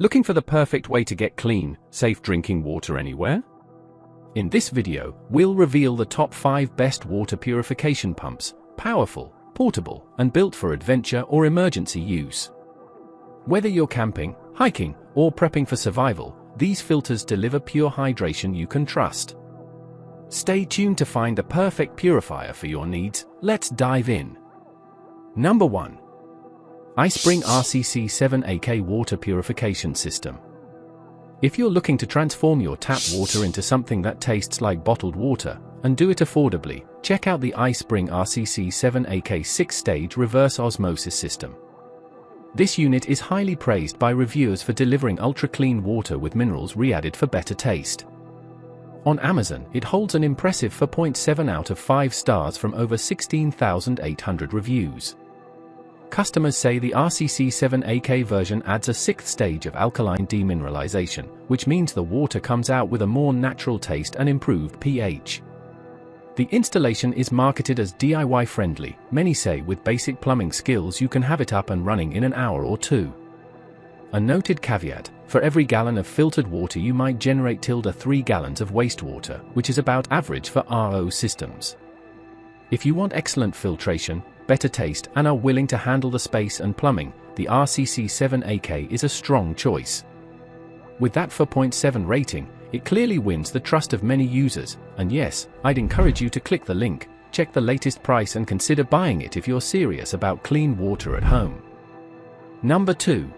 Looking for the perfect way to get clean, safe drinking water anywhere? In this video, we'll reveal the top 5 best water purification pumps, powerful, portable, and built for adventure or emergency use. Whether you're camping, hiking, or prepping for survival, these filters deliver pure hydration you can trust. Stay tuned to find the perfect purifier for your needs. Let's dive in. Number 1. iSpring RCC7AK Water Purification System. If you're looking to transform your tap water into something that tastes like bottled water, and do it affordably, check out the iSpring RCC7AK 6-stage reverse osmosis system. This unit is highly praised by reviewers for delivering ultra-clean water with minerals re-added for better taste. On Amazon, it holds an impressive 4.7 out of 5 stars from over 16,800 reviews. Customers say the RCC7AK version adds a 6th stage of alkaline demineralization, which means the water comes out with a more natural taste and improved pH. The installation is marketed as DIY friendly. Many say with basic plumbing skills you can have it up and running in an hour or two. A noted caveat: for every gallon of filtered water you might generate 3 gallons of wastewater, which is about average for RO systems. If you want excellent filtration, better taste, and are willing to handle the space and plumbing, the RCC7AK is a strong choice. With that 4.7 rating, it clearly wins the trust of many users, and yes, I'd encourage you to click the link, check the latest price and consider buying it if you're serious about clean water at home. Number 2.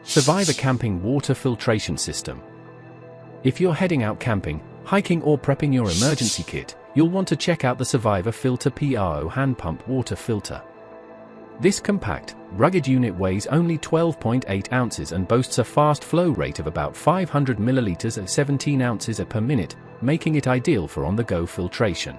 Survivor Camping Water Filtration System. If you're heading out camping, hiking or prepping your emergency kit, you'll want to check out the Survivor Filter PRO hand pump water filter. This compact, rugged unit weighs only 12.8 ounces and boasts a fast flow rate of about 500 milliliters at 17 ounces per minute, making it ideal for on-the-go filtration.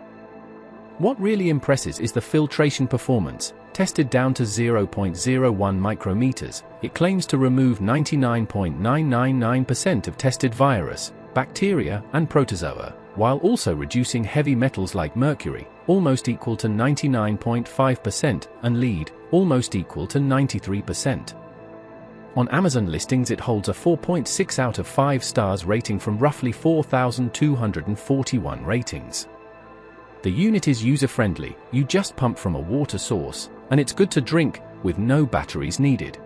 What really impresses is the filtration performance. Tested down to 0.01 micrometers, it claims to remove 99.999% of tested virus, bacteria, and protozoa, while also reducing heavy metals like mercury, almost equal to 99.5%, and lead, almost equal to 93%. On Amazon listings it holds a 4.6 out of 5 stars rating from roughly 4,241 ratings. The unit is user-friendly. You just pump from a water source, and it's good to drink, with no batteries needed.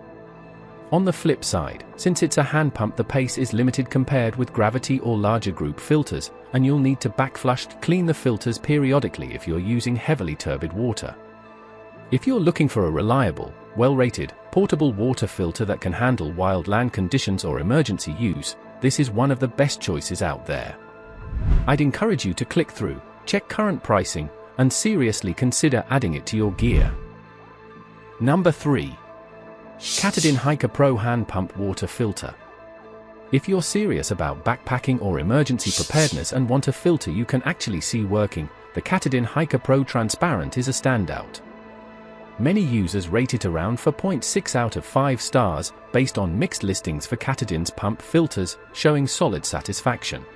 On the flip side, since it's a hand pump, the pace is limited compared with gravity or larger group filters, and you'll need to backflush to clean the filters periodically if you're using heavily turbid water. If you're looking for a reliable, well-rated, portable water filter that can handle wildland conditions or emergency use, this is one of the best choices out there. I'd encourage you to click through, check current pricing, and seriously consider adding it to your gear. Number 3. Katadyn Hiker Pro Hand Pump Water Filter. If you're serious about backpacking or emergency preparedness and want a filter you can actually see working, the Katadyn Hiker Pro Transparent is a standout. Many users rate it around 4.6 out of 5 stars, based on mixed listings for Katadyn's pump filters, showing solid satisfaction.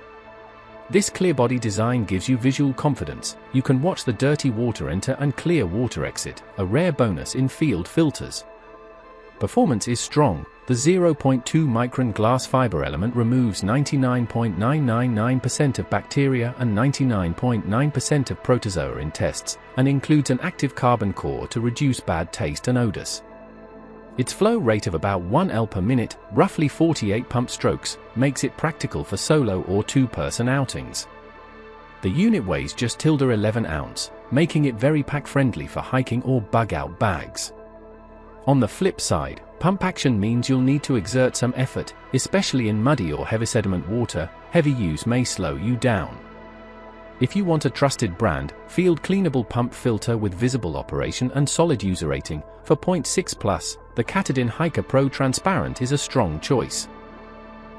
This clear-body design gives you visual confidence. You can watch the dirty water enter and clear water exit, a rare bonus in field filters. Performance is strong. The 0.2 micron glass fiber element removes 99.999% of bacteria and 99.9% of protozoa in tests, and includes an active carbon core to reduce bad taste and odors. Its flow rate of about 1 L per minute, roughly 48 pump strokes, makes it practical for solo or 2-person outings. The unit weighs just 11 ounce, making it very pack-friendly for hiking or bug-out bags. On the flip side, pump action means you'll need to exert some effort, especially in muddy or heavy sediment water. Heavy use may slow you down. If you want a trusted brand, field cleanable pump filter with visible operation and solid user rating, for 0.6+, the Katadyn Hiker Pro Transparent is a strong choice.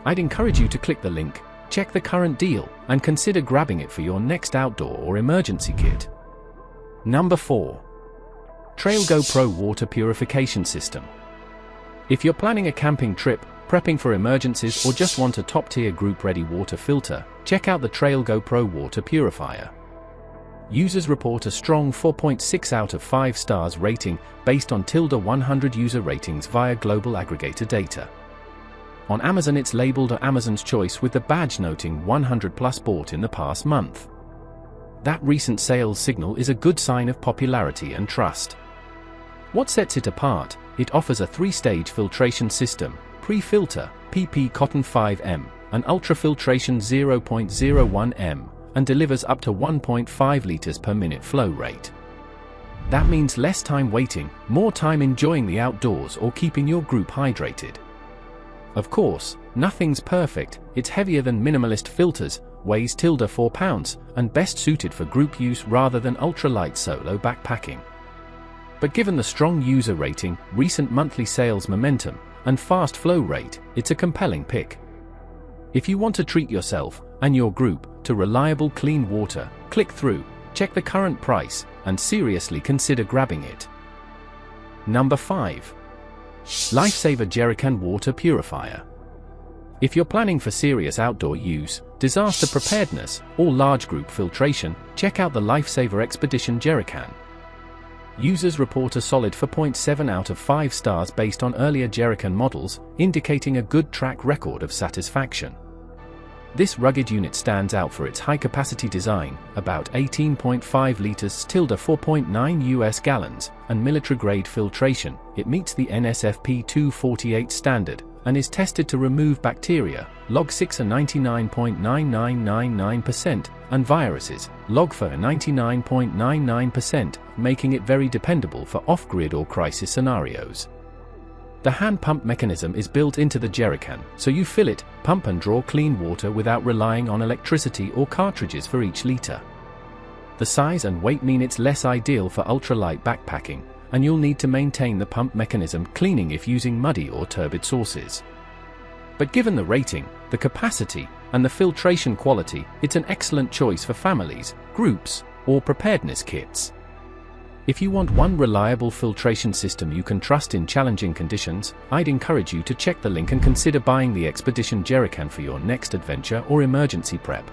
I'd encourage you to click the link, check the current deal, and consider grabbing it for your next outdoor or emergency kit. Number 4. Trailgo Pro Water Purification System. If you're planning a camping trip, prepping for emergencies, or just want a top-tier group-ready water filter, check out the Trailgo Pro Water Purifier. Users report a strong 4.6 out of 5 stars rating based on 100 user ratings via global aggregator data. On Amazon it's labeled Amazon's Choice with the badge noting 100+ bought in the past month. That recent sales signal is a good sign of popularity and trust. What sets it apart? It offers a 3-stage filtration system, pre-filter, PP Cotton 5M, and ultrafiltration 0.01M, and delivers up to 1.5 liters per minute flow rate. That means less time waiting, more time enjoying the outdoors or keeping your group hydrated. Of course, nothing's perfect. It's heavier than minimalist filters, weighs 4 pounds, and best suited for group use rather than ultralight solo backpacking. But given the strong user rating, recent monthly sales momentum, and fast flow rate, it's a compelling pick. If you want to treat yourself and your group to reliable clean water, click through, check the current price, and seriously consider grabbing it. Number 5. Lifesaver Jerrycan Water Purifier. If you're planning for serious outdoor use, disaster preparedness, or large group filtration, check out the Lifesaver Expedition Jerrycan. Users report a solid 4.7 out of 5 stars based on earlier Jerrycan models, indicating a good track record of satisfaction. This rugged unit stands out for its high-capacity design, about 18.5 liters 4.9 US gallons, and military-grade filtration. It meets the NSFP 248 standard, and is tested to remove bacteria, log6 99.9999%, and viruses, log4 99.99%, making it very dependable for off-grid or crisis scenarios. The hand pump mechanism is built into the Jerrycan, so you fill it, pump and draw clean water without relying on electricity or cartridges for each liter. The size and weight mean it's less ideal for ultralight backpacking, and you'll need to maintain the pump mechanism cleaning if using muddy or turbid sources. But given the rating, the capacity, and the filtration quality, it's an excellent choice for families, groups, or preparedness kits. If you want one reliable filtration system you can trust in challenging conditions, I'd encourage you to check the link and consider buying the Expedition Jerrycan for your next adventure or emergency prep.